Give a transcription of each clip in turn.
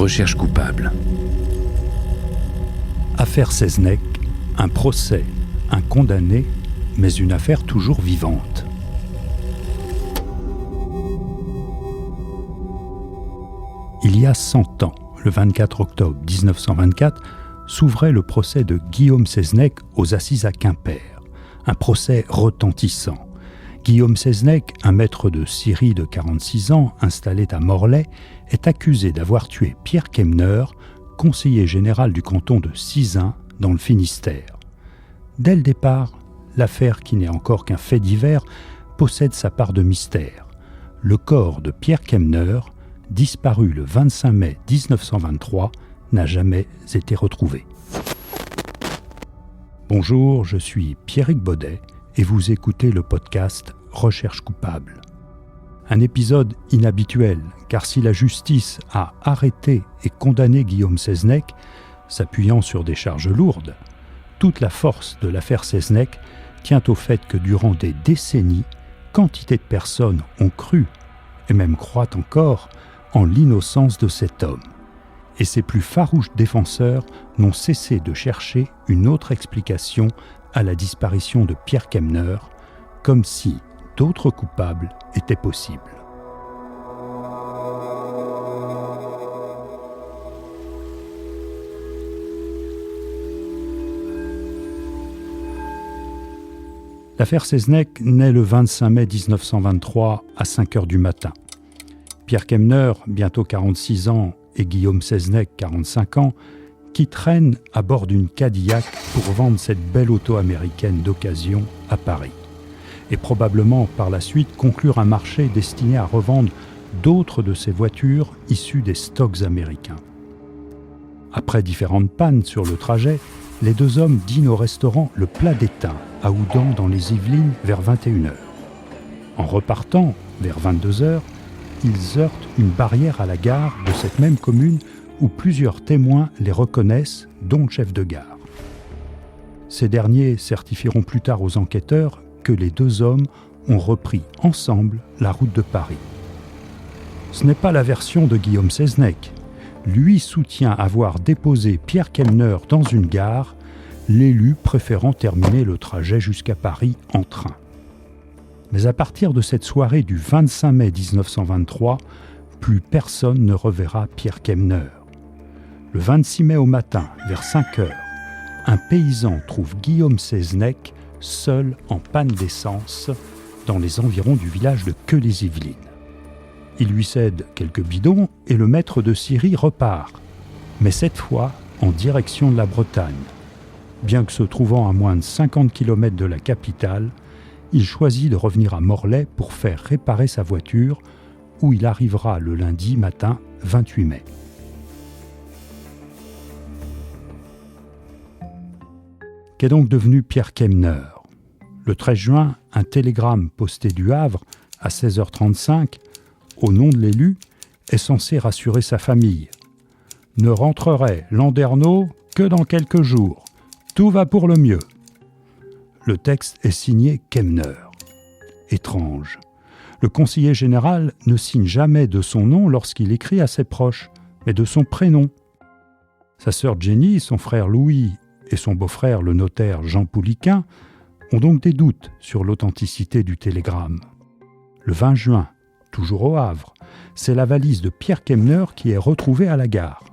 Recherche coupable. Affaire Seznec, un procès, un condamné, mais une affaire toujours vivante. Il y a 100 ans, le 24 octobre 1924, s'ouvrait le procès de Guillaume Seznec aux assises à Quimper. Un procès retentissant. Guillaume Seznec, un maître de scierie de 46 ans, installé à Morlaix, est accusé d'avoir tué Pierre Kemner, conseiller général du canton de Sizun, dans le Finistère. Dès le départ, l'affaire, qui n'est encore qu'un fait divers, possède sa part de mystère. Le corps de Pierre Kemner, disparu le 25 mai 1923, n'a jamais été retrouvé. Bonjour, je suis Pierrick Baudet et vous écoutez le podcast Recherche coupable. Un épisode inhabituel, car si la justice a arrêté et condamné Guillaume Seznec, s'appuyant sur des charges lourdes, toute la force de l'affaire Seznec tient au fait que durant des décennies, quantité de personnes ont cru, et même croient encore, en l'innocence de cet homme. Et ses plus farouches défenseurs n'ont cessé de chercher une autre explication à la disparition de Pierre Kemner, comme si d'autres coupables étaient possibles. L'affaire Seznec naît le 25 mai 1923 à 5 heures du matin. Pierre Kemner, bientôt 46 ans, et Guillaume Seznec, 45 ans, qui traînent à bord d'une Cadillac pour vendre cette belle auto américaine d'occasion à Paris. Et probablement par la suite conclure un marché destiné à revendre d'autres de ces voitures issues des stocks américains. Après différentes pannes sur le trajet, les deux hommes dînent au restaurant Le Plat d'Étain à Houdan dans les Yvelines vers 21h. En repartant vers 22h, ils heurtent une barrière à la gare de cette même commune où plusieurs témoins les reconnaissent, dont le chef de gare. Ces derniers certifieront plus tard aux enquêteurs que les deux hommes ont repris ensemble la route de Paris. Ce n'est pas la version de Guillaume Seznec. Lui soutient avoir déposé Pierre Kemner dans une gare, l'élu préférant terminer le trajet jusqu'à Paris en train. Mais à partir de cette soirée du 25 mai 1923, plus personne ne reverra Pierre Kemner. Le 26 mai au matin, vers 5 heures, un paysan trouve Guillaume Seznec seul en panne d'essence dans les environs du village de Queux-les-Yvelines. Il lui cède quelques bidons et le maître de scierie repart, mais cette fois en direction de la Bretagne. Bien que se trouvant à moins de 50 km de la capitale, il choisit de revenir à Morlaix pour faire réparer sa voiture, où il arrivera le lundi matin 28 mai. Qu'est donc devenu Pierre Kemner ? Le 13 juin, un télégramme posté du Havre à 16h35, au nom de l'élu, est censé rassurer sa famille. « Ne rentrerai Landerneau que dans quelques jours. Tout va pour le mieux. » Le texte est signé Kemner. Étrange. Le conseiller général ne signe jamais de son nom lorsqu'il écrit à ses proches, mais de son prénom. Sa sœur Jenny, son frère Louis et son beau-frère le notaire Jean Pouliquin ont donc des doutes sur l'authenticité du télégramme. Le 20 juin, toujours au Havre, c'est la valise de Pierre Kemner qui est retrouvée à la gare.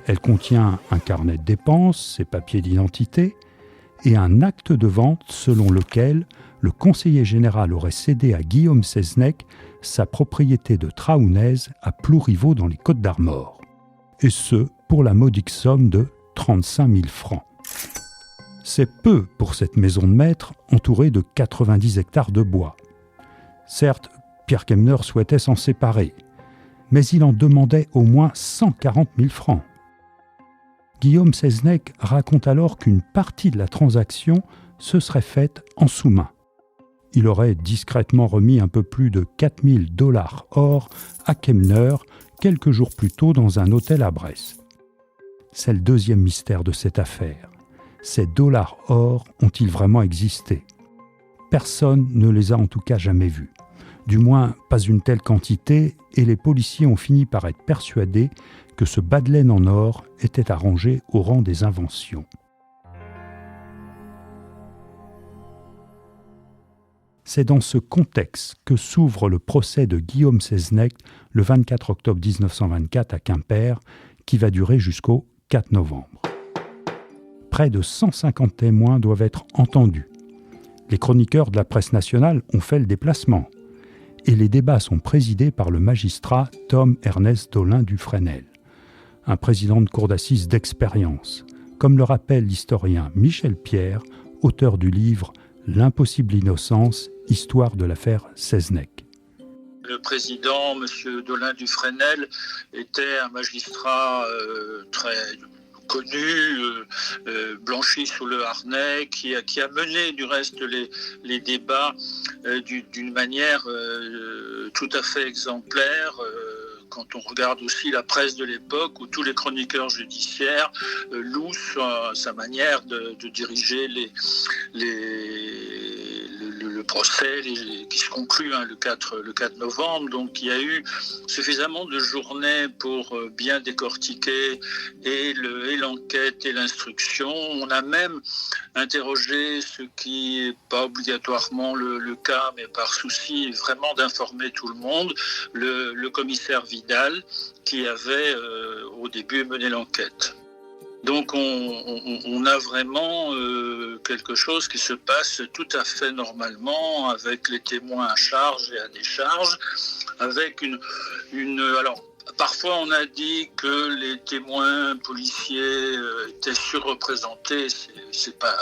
Elle contient un carnet de dépenses, ses papiers d'identité et un acte de vente selon lequel le conseiller général aurait cédé à Guillaume Seznec sa propriété de Traounès à Plourivaux dans les Côtes-d'Armor. Et ce, pour la modique somme de 35 000 francs. C'est peu pour cette maison de maître entourée de 90 hectares de bois. Certes, Pierre Kemner souhaitait s'en séparer, mais il en demandait au moins 140 000 francs. Guillaume Seznec raconte alors qu'une partie de la transaction se serait faite en sous-main. Il aurait discrètement remis un peu plus de 4 000 $ or à Kemner quelques jours plus tôt dans un hôtel à Brest. C'est le deuxième mystère de cette affaire. Ces dollars or ont-ils vraiment existé ? Personne ne les a en tout cas jamais vus. Du moins, pas une telle quantité, et les policiers ont fini par être persuadés que ce bas de laine en or était à ranger au rang des inventions. C'est dans ce contexte que s'ouvre le procès de Guillaume Seznec le 24 octobre 1924 à Quimper, qui va durer jusqu'au 4 novembre. Près de 150 témoins doivent être entendus. Les chroniqueurs de la presse nationale ont fait le déplacement. Et les débats sont présidés par le magistrat Tom Ernest Dolin du Fresnel, un président de cour d'assises d'expérience, comme le rappelle l'historien Michel Pierre, auteur du livre « L'impossible innocence, histoire de l'affaire Seznec ». Le président, M. Dolin du Fresnel, était un magistrat très connu, blanchi sous le harnais, qui a mené du reste les débats d'une manière tout à fait exemplaire. Quand on regarde aussi la presse de l'époque, où tous les chroniqueurs judiciaires louent sa manière de diriger le procès qui se conclut le 4 novembre. Donc il y a eu suffisamment de journées pour bien décortiquer et l'enquête et l'instruction. On a même interrogé, ce qui n'est pas obligatoirement le cas, mais par souci vraiment d'informer tout le monde, le commissaire Vidal, qui avait au début mené l'enquête. Donc on a vraiment quelque chose qui se passe tout à fait normalement, avec les témoins à charge et à décharge, avec alors parfois on a dit que les témoins policiers étaient surreprésentés. C'est pas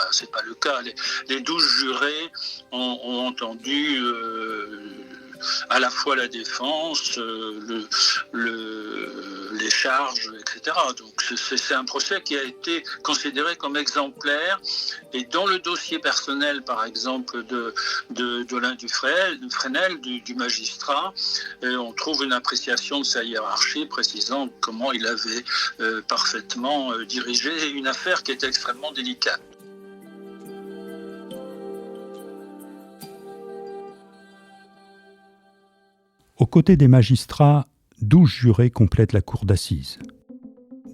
le cas. Les 12 jurés ont entendu à la fois la défense, les charges, etc. Donc c'est un procès qui a été considéré comme exemplaire. Et dans le dossier personnel, par exemple, de Dolin du Fresnel, du magistrat, on trouve une appréciation de sa hiérarchie précisant comment il avait parfaitement dirigé une affaire qui était extrêmement délicate. Aux côtés des magistrats, 12 jurés complètent la cour d'assises.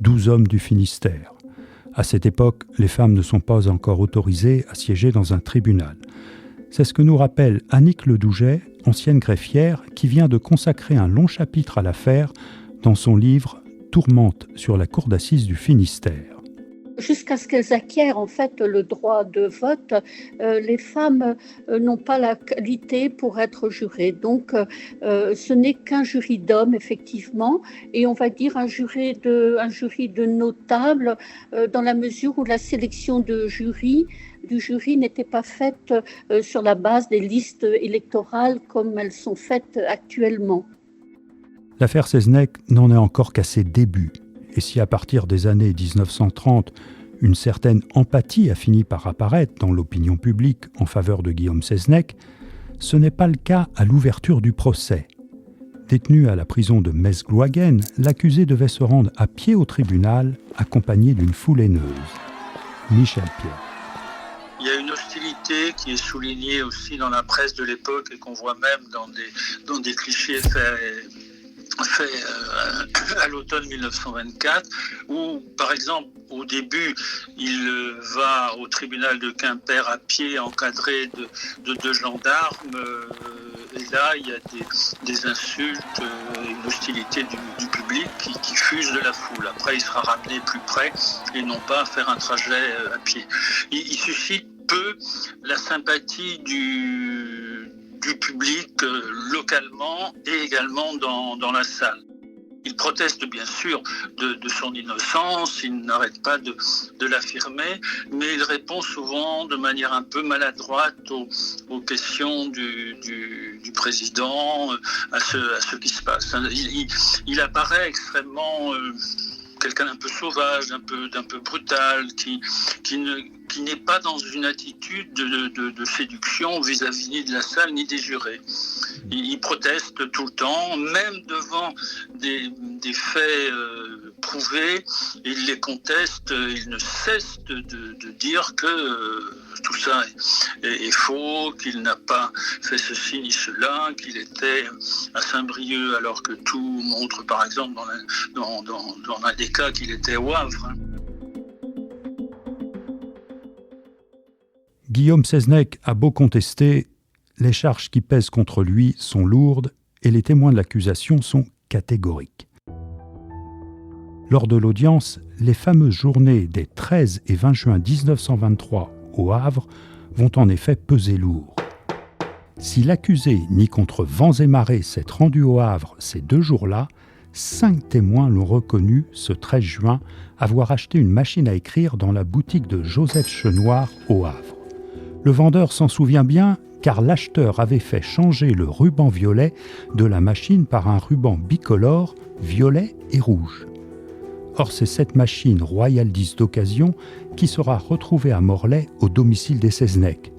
12 hommes du Finistère. À cette époque, les femmes ne sont pas encore autorisées à siéger dans un tribunal. C'est ce que nous rappelle Annick Ledouget, ancienne greffière, qui vient de consacrer un long chapitre à l'affaire dans son livre « Tourmente sur la cour d'assises du Finistère ». Jusqu'à ce qu'elles acquièrent en fait le droit de vote, les femmes n'ont pas la qualité pour être jurées. Donc ce n'est qu'un jury d'hommes effectivement, et on va dire un jury de notables dans la mesure où la sélection du jury n'était pas faite sur la base des listes électorales comme elles sont faites actuellement. L'affaire Seznec n'en est encore qu'à ses débuts. Et si à partir des années 1930, une certaine empathie a fini par apparaître dans l'opinion publique en faveur de Guillaume Seznec, ce n'est pas le cas à l'ouverture du procès. Détenu à la prison de Metz-Glohagen, l'accusé devait se rendre à pied au tribunal, accompagné d'une foule haineuse. Michel Pierre. Il y a une hostilité qui est soulignée aussi dans la presse de l'époque et qu'on voit même dans des clichés faits à l'automne 1924, où, par exemple, au début, il va au tribunal de Quimper à pied, encadré de 2 gendarmes, et là, il y a des insultes, une hostilité du public qui fuse de la foule. Après, il sera ramené plus près et non pas faire un trajet à pied. Il suscite peu la sympathie du public localement et également dans la salle. Il proteste bien sûr de son innocence, il n'arrête pas de l'affirmer, mais il répond souvent de manière un peu maladroite aux questions du président, à ce qui se passe. Il apparaît extrêmement quelqu'un d'un peu sauvage, d'un peu brutal, qui n'est pas dans une attitude de séduction vis-à-vis de la salle ni des jurés. Il proteste tout le temps, même devant des faits prouvés, il les conteste, il ne cesse de dire que tout ça est faux, qu'il n'a pas fait ceci ni cela, qu'il était à Saint-Brieuc alors que tout montre par exemple dans l'un des cas qu'il était au Havre. Guillaume Seznec a beau contester, les charges qui pèsent contre lui sont lourdes et les témoins de l'accusation sont catégoriques. Lors de l'audience, les fameuses journées des 13 et 20 juin 1923 au Havre vont en effet peser lourd. Si l'accusé nie contre vents et marées s'être rendu au Havre ces 2 jours-là, 5 témoins l'ont reconnu ce 13 juin avoir acheté une machine à écrire dans la boutique de Joseph Chenoir au Havre. Le vendeur s'en souvient bien car l'acheteur avait fait changer le ruban violet de la machine par un ruban bicolore, violet et rouge. Or, c'est cette machine Royal 10 d'occasion qui sera retrouvée à Morlaix au domicile des Seznec.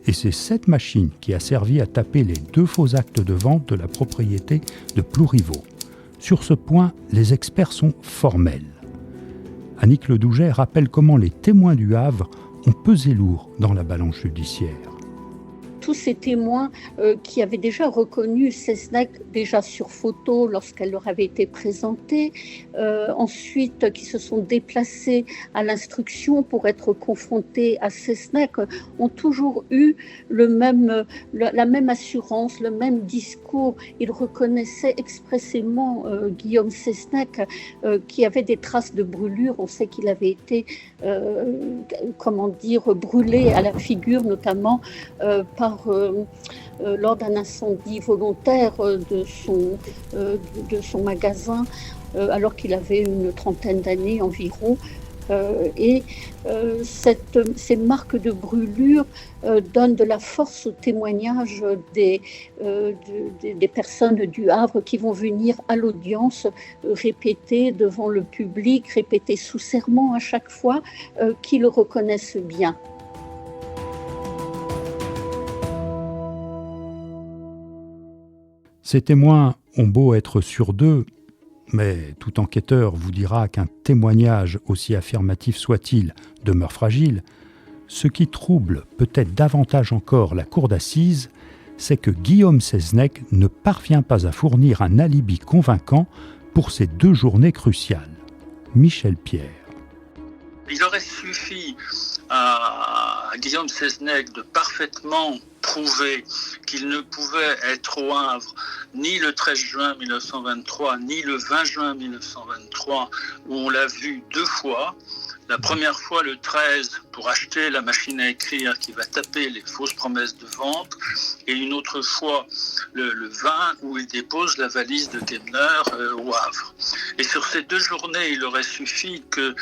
Et c'est cette machine qui a servi à taper les 2 faux actes de vente de la propriété de Plouriveau. Sur ce point, les experts sont formels. Annick Ledouget rappelle comment les témoins du Havre ont pesé lourd dans la balance judiciaire. Tous ces témoins qui avaient déjà reconnu Seznec déjà sur photo lorsqu'elle leur avait été présentée, ensuite qui se sont déplacés à l'instruction pour être confrontés à Seznec, ont toujours eu la même assurance, le même discours. Ils reconnaissaient expressément Guillaume Seznec qui avait des traces de brûlure. On sait qu'il avait été brûlé à la figure notamment lors d'un incendie volontaire de son magasin alors qu'il avait une trentaine d'années environ. Ces marques de brûlure donnent de la force au témoignage des personnes du Havre qui vont venir à l'audience répéter devant le public, répéter sous serment à chaque fois, qui le reconnaissent bien. Ces témoins ont beau être sur d'eux, mais tout enquêteur vous dira qu'un témoignage, aussi affirmatif soit-il, demeure fragile. Ce qui trouble peut-être davantage encore la cour d'assises, c'est que Guillaume Seznec ne parvient pas à fournir un alibi convaincant pour ces 2 journées cruciales. Michel Pierre. Il aurait suffi à Guillaume Seznec de parfaitement prouver qu'il ne pouvait être au Havre ni le 13 juin 1923, ni le 20 juin 1923, où on l'a vu 2 fois. La première fois, le 13, pour acheter la machine à écrire qui va taper les fausses promesses de vente, et une autre fois, le 20, où il dépose la valise de Kemner au Havre. Et sur ces 2 journées, il aurait suffi que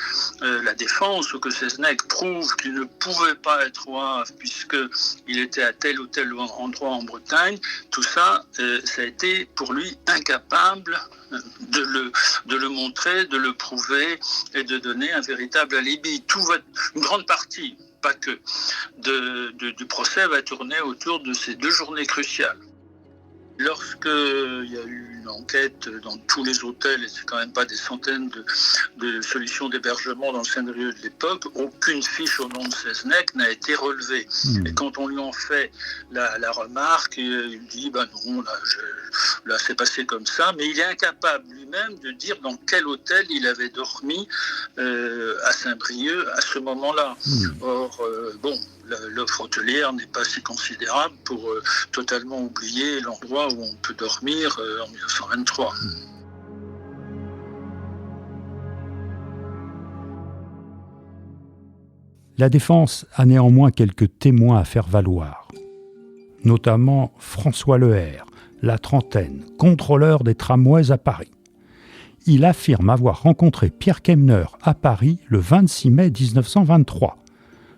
la défense ou que Seznec prouve qu'il ne pouvait pas être au Havre puisqu'il était à tel ou tel endroit en Bretagne. Tout ça, ça a été pour lui incapable de le montrer, de le prouver et de donner un véritable alibi. Une grande partie, pas que, du procès va tourner autour de ces 2 journées cruciales. Lorsqu'il y a eu une enquête dans tous les hôtels, et c'est quand même pas des centaines de solutions d'hébergement dans le Saint-Brieuc de l'époque, aucune fiche au nom de Seznec n'a été relevée. Et quand on lui en fait la remarque, il dit non, là c'est passé comme ça, mais il est incapable lui-même de dire dans quel hôtel il avait dormi à Saint-Brieuc à ce moment-là. Or, l'offre hôtelière n'est pas si considérable pour totalement oublier l'endroit où on peut dormir en 1923. La défense a néanmoins quelques témoins à faire valoir, notamment François Leher, la trentaine, contrôleur des tramways à Paris. Il affirme avoir rencontré Pierre Kemner à Paris le 26 mai 1923,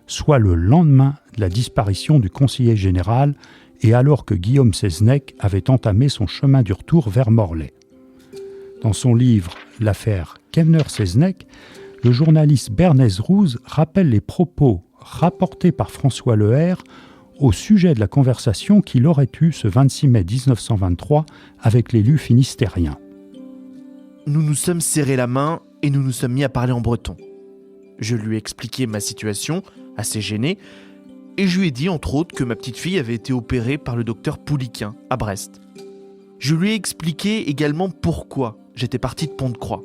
soit le lendemain de la disparition du conseiller général et alors que Guillaume Seznec avait entamé son chemin du retour vers Morlaix. Dans son livre « L'affaire Kemner-Seznec », le journaliste Bernays Rouz rappelle les propos rapportés par François Leher au sujet de la conversation qu'il aurait eue ce 26 mai 1923 avec l'élu finistérien. Nous nous sommes serrés la main et nous nous sommes mis à parler en breton. Je lui ai expliqué ma situation, assez gêné, et je lui ai dit entre autres que ma petite fille avait été opérée par le docteur Pouliquin à Brest. Je lui ai expliqué également pourquoi j'étais parti de Pont-de-Croix.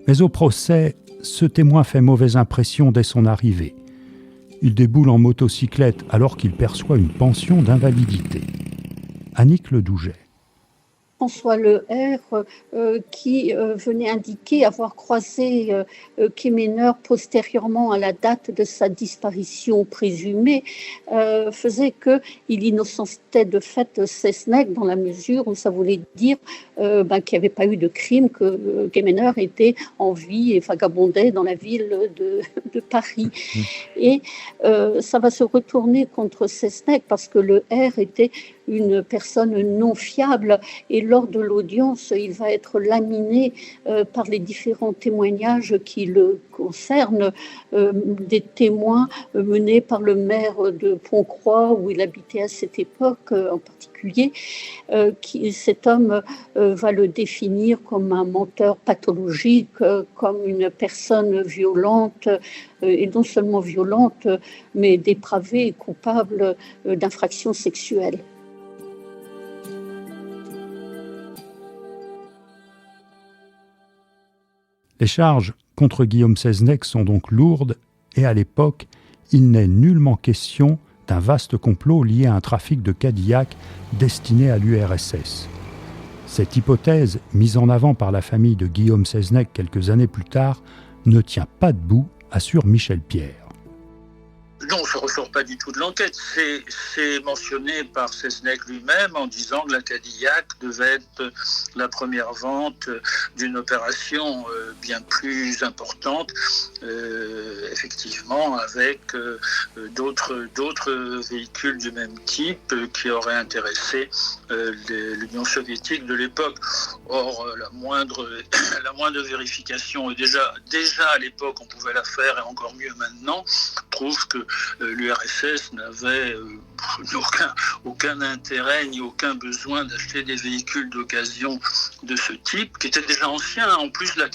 Mais au procès, ce témoin fait mauvaise impression dès son arrivée. Il déboule en motocyclette alors qu'il perçoit une pension d'invalidité. Annick Ledouget. François Leher qui venait indiquer avoir croisé Kemener postérieurement à la date de sa disparition présumée, faisait qu'il innocentait de fait Seznec dans la mesure où ça voulait dire qu'il n'y avait pas eu de crime, que Kemener était en vie et vagabondait dans la ville de Paris. Et ça va se retourner contre Seznec parce que Leher était une personne non fiable et lors de l'audience, il va être laminé par les différents témoignages qui le concernent, des témoins menés par le maire de Pont-Croix où il habitait à cette époque en particulier. Cet homme va le définir comme un menteur pathologique, comme une personne violente, et non seulement violente, mais dépravée et coupable d'infractions sexuelles. Les charges contre Guillaume Seznec sont donc lourdes et à l'époque, il n'est nullement question d'un vaste complot lié à un trafic de Cadillac destiné à l'URSS. Cette hypothèse, mise en avant par la famille de Guillaume Seznec quelques années plus tard, ne tient pas debout, assure Michel Pierre. Non, ça ne ressort pas du tout de l'enquête. C'est mentionné par Seznec lui-même en disant que la Cadillac devait être la première vente d'une opération bien plus importante, effectivement, avec d'autres véhicules du même type qui auraient intéressé l'Union soviétique de l'époque. Or, la moindre vérification, et déjà à l'époque on pouvait la faire, et encore mieux maintenant, prouve que l'URSS n'avait aucun intérêt ni aucun besoin d'acheter des véhicules d'occasion de ce type, qui étaient déjà anciens. En plus, la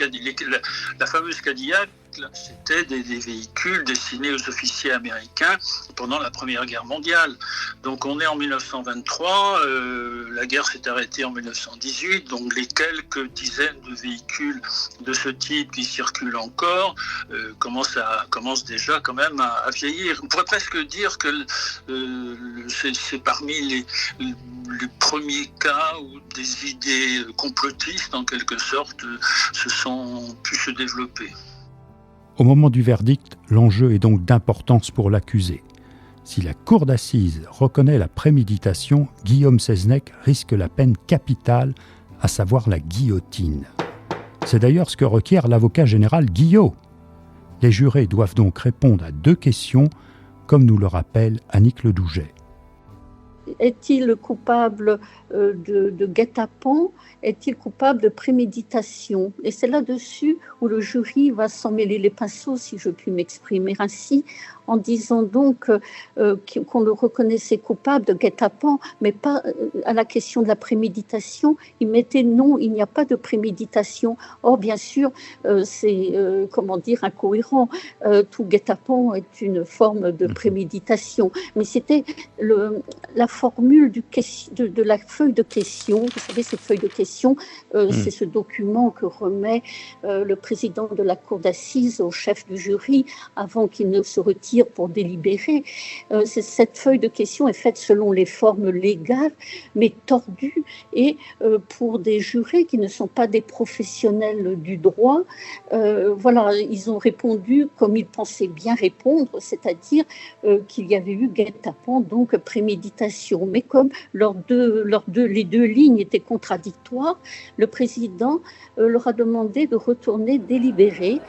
fameuse Cadillac, c'était des véhicules destinés aux officiers américains pendant la Première Guerre mondiale. Donc on est en 1923, la guerre s'est arrêtée en 1918, donc les quelques dizaines de véhicules de ce type qui circulent encore commencent déjà quand même à vieillir. On pourrait presque dire que c'est parmi les premiers cas où des idées complotistes, en quelque sorte, pu se développer. Au moment du verdict, l'enjeu est donc d'importance pour l'accusé. Si la cour d'assises reconnaît la préméditation, Guillaume Seznec risque la peine capitale, à savoir la guillotine. C'est d'ailleurs ce que requiert l'avocat général Guillot. Les jurés doivent donc répondre à 2 questions, comme nous le rappelle Annick Ledouget. Est-il coupable de guet-apens? Est-il coupable de préméditation? Et c'est là-dessus où le jury va s'en mêler les pinceaux, si je puis m'exprimer ainsi, en disant donc qu'on le reconnaissait coupable de guet-apens, mais pas à la question de la préméditation. Il mettait non, il n'y a pas de préméditation. Or, bien sûr, c'est incohérent. Tout guet-apens est une forme de préméditation. Mais c'était la formule de la feuille de question. Vous savez, cette feuille de question, c'est ce document que remet le président de la cour d'assises au chef du jury avant qu'il ne se retire pour délibérer. Cette feuille de question est faite selon les formes légales, mais tordue, et pour des jurés qui ne sont pas des professionnels du droit, ils ont répondu comme ils pensaient bien répondre, c'est-à-dire qu'il y avait eu guet-apens, donc préméditation. Mais comme les deux lignes étaient contradictoires, le président leur a demandé de retourner délibérer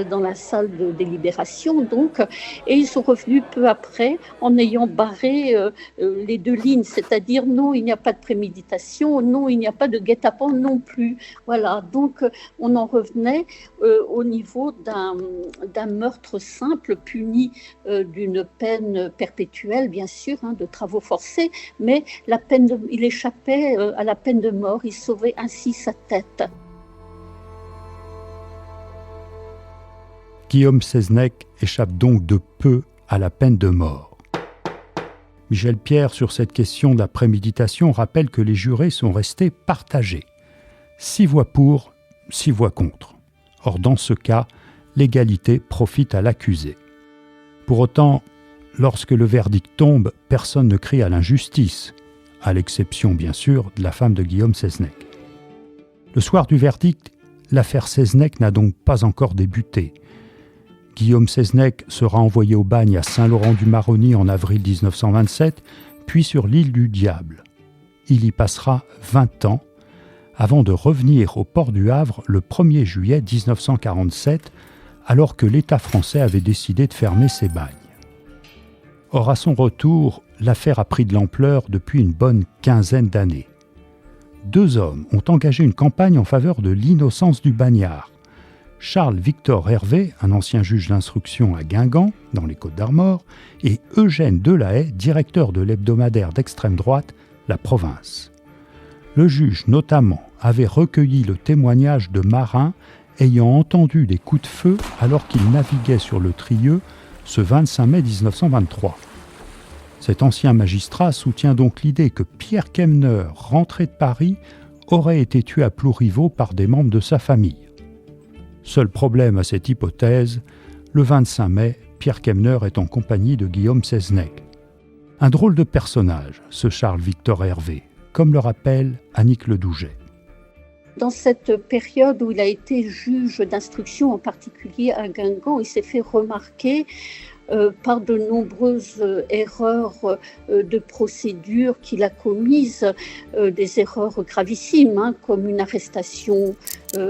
dans la salle de délibération, donc, et ils sont revenus peu après en ayant barré les 2 lignes, c'est-à-dire non, il n'y a pas de préméditation, non, il n'y a pas de guet-apens non plus. Voilà, donc on en revenait au niveau d'un meurtre simple puni d'une peine perpétuelle, bien sûr, de travaux forcés, mais il échappait à la peine de mort, il sauvait ainsi sa tête. Guillaume Seznec échappe donc de peu à la peine de mort. Michel Pierre, sur cette question de la préméditation, rappelle que les jurés sont restés partagés. 6 voix pour, 6 voix contre. Or, dans ce cas, l'égalité profite à l'accusé. Pour autant, lorsque le verdict tombe, personne ne crie à l'injustice, à l'exception, bien sûr, de la femme de Guillaume Seznec. Le soir du verdict, l'affaire Seznec n'a donc pas encore débuté. Guillaume Seznec sera envoyé au bagne à Saint-Laurent-du-Maroni en avril 1927, puis sur l'île du Diable. Il y passera 20 ans, avant de revenir au port du Havre le 1er juillet 1947, alors que l'État français avait décidé de fermer ses bagnes. Or, à son retour, l'affaire a pris de l'ampleur depuis une bonne quinzaine d'années. 2 hommes ont engagé une campagne en faveur de l'innocence du bagnard. Charles-Victor Hervé, un ancien juge d'instruction à Guingamp, dans les Côtes-d'Armor, et Eugène Delahaye, directeur de l'hebdomadaire d'extrême droite, La Province. Le juge, notamment, avait recueilli le témoignage de marins ayant entendu des coups de feu alors qu'ils naviguaient sur le Trieux ce 25 mai 1923. Cet ancien magistrat soutient donc l'idée que Pierre Kemner, rentré de Paris, aurait été tué à Plouriveau par des membres de sa famille. Seul problème à cette hypothèse, le 25 mai, Pierre Kemner est en compagnie de Guillaume Seznec. Un drôle de personnage, ce Charles-Victor Hervé, comme le rappelle Annick Ledouget. Dans cette période où il a été juge d'instruction, en particulier à Guingamp, il s'est fait remarquer par de nombreuses erreurs de procédure qu'il a commises, des erreurs gravissimes, comme une arrestation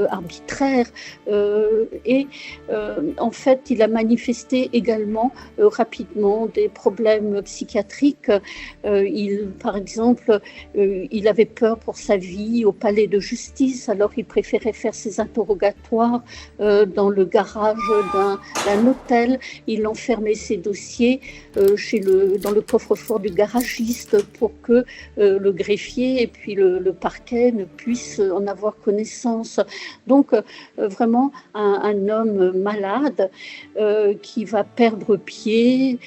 arbitraire. En fait, il a manifesté également rapidement des problèmes psychiatriques. Par exemple, il avait peur pour sa vie au palais de justice, alors il préférait faire ses interrogatoires dans le garage d'un hôtel. Il enfermait ses dossiers dans le coffre-fort du garagiste pour que le greffier et puis le parquet ne puissent en avoir connaissance. Donc vraiment un homme malade qui va perdre pied,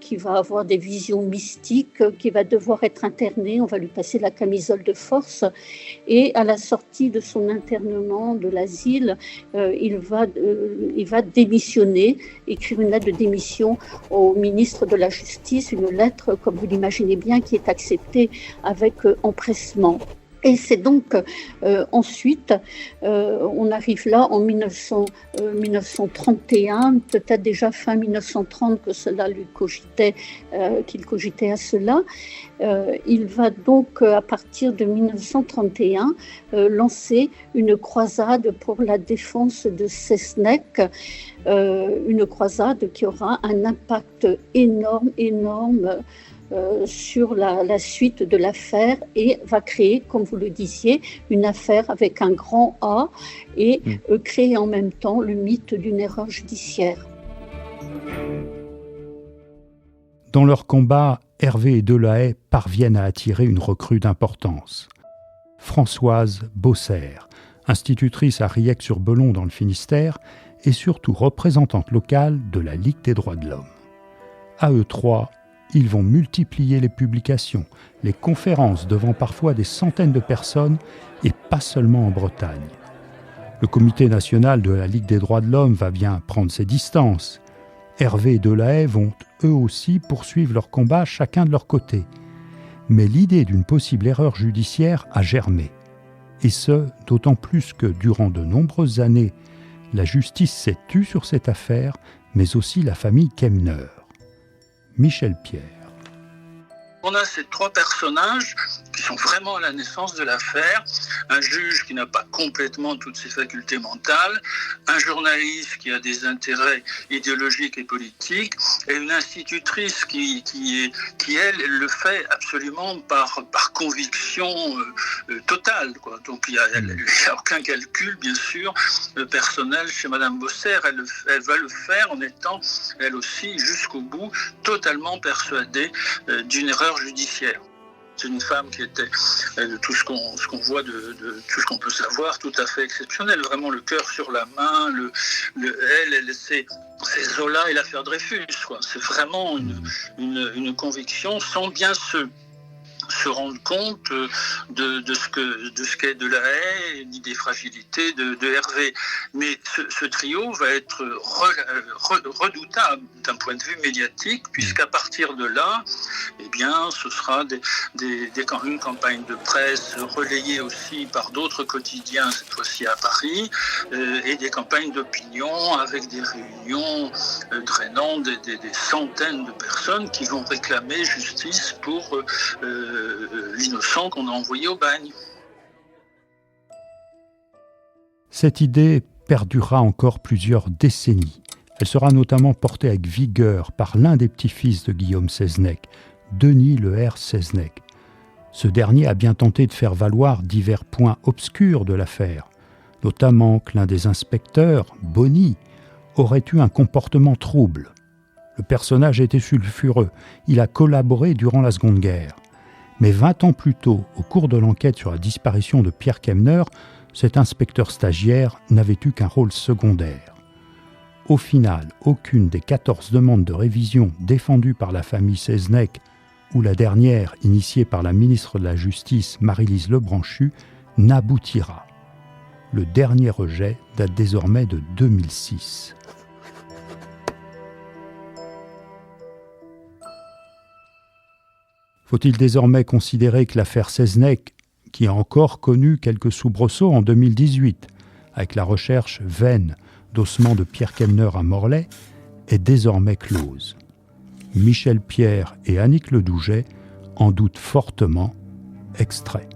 qui va avoir des visions mystiques, qui va devoir être interné, on va lui passer la camisole de force, et à la sortie de son internement de l'asile, il va démissionner, écrire une lettre de démission au ministre de la Justice, une lettre, comme vous l'imaginez bien, qui est acceptée avec empressement. Et c'est donc ensuite, on arrive là en 1931, peut-être déjà fin 1930 que cela qu'il cogitait à cela. Il va donc, à partir de 1931, lancer une croisade pour la défense de Seznec, une croisade qui aura un impact énorme sur la suite de l'affaire et va créer, comme vous le disiez, une affaire avec un grand A et créer en même temps le mythe d'une erreur judiciaire. Dans leur combat, Hervé et Delahaye parviennent à attirer une recrue d'importance. Françoise Bosser, institutrice à Riec-sur-Belon dans le Finistère et surtout représentante locale de la Ligue des droits de l'homme. À eux trois, ils vont multiplier les publications, les conférences devant parfois des centaines de personnes et pas seulement en Bretagne. Le Comité national de la Ligue des droits de l'homme va bien prendre ses distances. Hervé et Delahaye vont eux aussi poursuivre leur combat chacun de leur côté. Mais l'idée d'une possible erreur judiciaire a germé. Et ce, d'autant plus que durant de nombreuses années, la justice s'est tue sur cette affaire, mais aussi la famille Kemner. Michel Pierre. On a ces 3 personnages qui sont vraiment à la naissance de l'affaire. Un juge qui n'a pas complètement toutes ses facultés mentales, un journaliste qui a des intérêts idéologiques et politiques, et une institutrice qui elle, le fait absolument par conviction totale, quoi. Donc il n'y a aucun calcul, bien sûr, personnel chez Madame Bosser. Elle va le faire en étant, elle aussi, jusqu'au bout, totalement persuadée d'une erreur judiciaire. c'est une femme qui était, de tout ce qu'on voit, de tout ce qu'on peut savoir, tout à fait exceptionnelle. Vraiment le cœur sur la main, c'est Zola et l'affaire Dreyfus, quoi. C'est vraiment une conviction sans bien se rendre compte de ce qu'est Delahaye, ni des fragilités de Hervé. Mais ce trio va être redoutable d'un point de vue médiatique, puisqu'à partir de là, eh bien, ce sera une campagne de presse relayée aussi par d'autres quotidiens, cette fois-ci à Paris, et des campagnes d'opinion avec des réunions drainant des centaines de personnes qui vont réclamer justice pour l'innocent qu'on a envoyé au bagne. Cette idée perdurera encore plusieurs décennies. Elle sera notamment portée avec vigueur par l'un des petits-fils de Guillaume Seznec, Denis Le R. Seznec. Ce dernier a bien tenté de faire valoir divers points obscurs de l'affaire, notamment que l'un des inspecteurs, Bonny, aurait eu un comportement trouble. Le personnage était sulfureux, il a collaboré durant la Seconde Guerre. Mais 20 ans plus tôt, au cours de l'enquête sur la disparition de Pierre Kemner, cet inspecteur stagiaire n'avait eu qu'un rôle secondaire. Au final, aucune des 14 demandes de révision défendues par la famille Seznec ou la dernière initiée par la ministre de la Justice Marie-Lise Lebranchu n'aboutira. Le dernier rejet date désormais de 2006. Faut-il désormais considérer que l'affaire Seznec, qui a encore connu quelques soubresauts en 2018, avec la recherche vaine d'ossements de Pierre Kemner à Morlaix, est désormais close. Michel Pierre et Annick Ledouget en doutent fortement. Extrait.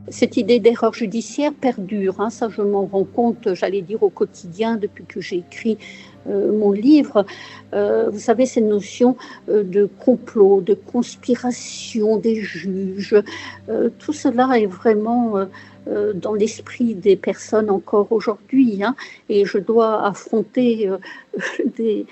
Cette idée d'erreur judiciaire perdure, ça je m'en rends compte, j'allais dire au quotidien depuis que j'ai écrit mon livre. Vous savez, cette notion de complot, de conspiration des juges, tout cela est vraiment dans l'esprit des personnes encore aujourd'hui, et je dois affronter des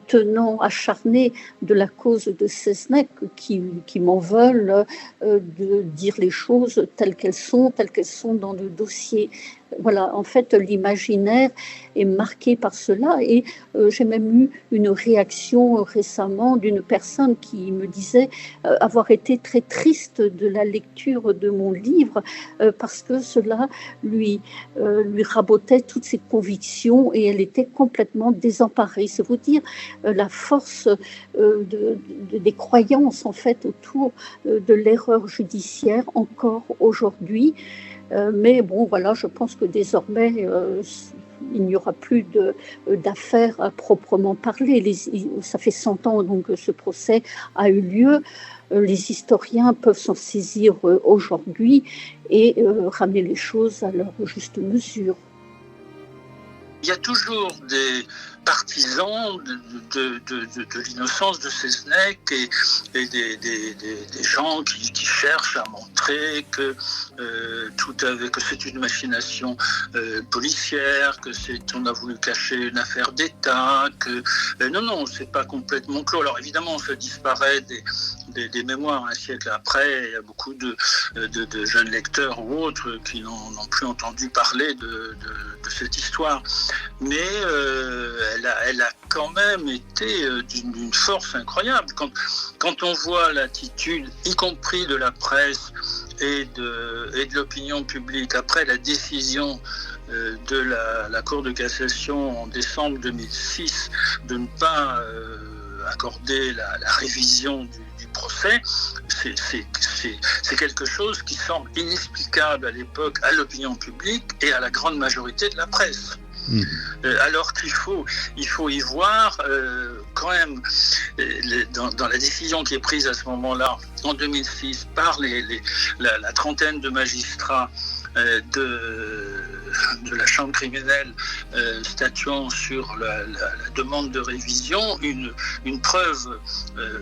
tenants acharnés de la cause de Seznec qui m'en veulent de dire les choses telles qu'elles sont dans le dossier. Voilà, en fait, l'imaginaire est marqué par cela, et j'ai même eu une réaction récemment d'une personne qui me disait avoir été très triste de la lecture de mon livre parce que cela lui rabotait toutes ses convictions et elle était complètement désemparée. C'est vous dire la force des croyances en fait autour de l'erreur judiciaire encore aujourd'hui. Mais bon, voilà, je pense que désormais, il n'y aura plus d'affaires à proprement parler. Ça fait 100 ans donc, que ce procès a eu lieu. Les historiens peuvent s'en saisir aujourd'hui et ramener les choses à leur juste mesure. Il y a toujours des partisans de l'innocence de Seznec et des gens qui cherchent à montrer que c'est une machination policière, on a voulu cacher une affaire d'État, non, c'est pas complètement clos. Alors évidemment, ça disparaît des mémoires un siècle après. Il y a beaucoup de jeunes lecteurs ou autres qui n'ont plus entendu parler de cette histoire. Mais elle a quand même été d'une force incroyable. Quand on voit l'attitude, y compris de la presse et de l'opinion publique, après la décision de la Cour de cassation en décembre 2006 de ne pas accorder la révision du procès, c'est quelque chose qui semble inexplicable à l'époque à l'opinion publique et à la grande majorité de la presse. Alors qu'il faut y voir quand même dans la décision qui est prise à ce moment-là, en 2006, par la trentaine de magistrats de la chambre criminelle statuant sur la demande de révision, une preuve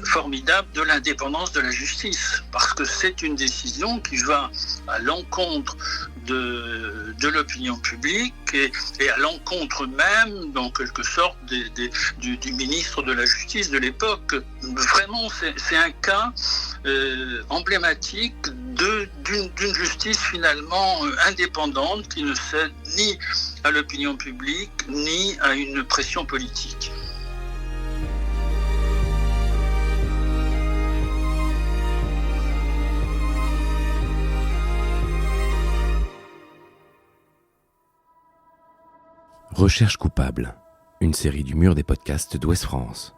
formidable de l'indépendance de la justice, parce que c'est une décision qui va à l'encontre de l'opinion publique et à l'encontre même, en quelque sorte, du ministre de la Justice de l'époque. Vraiment, c'est un cas emblématique d'une justice finalement indépendante qui ne cède ni à l'opinion publique ni à une pression politique. Recherche coupable, une série du Mur des podcasts d'Ouest France.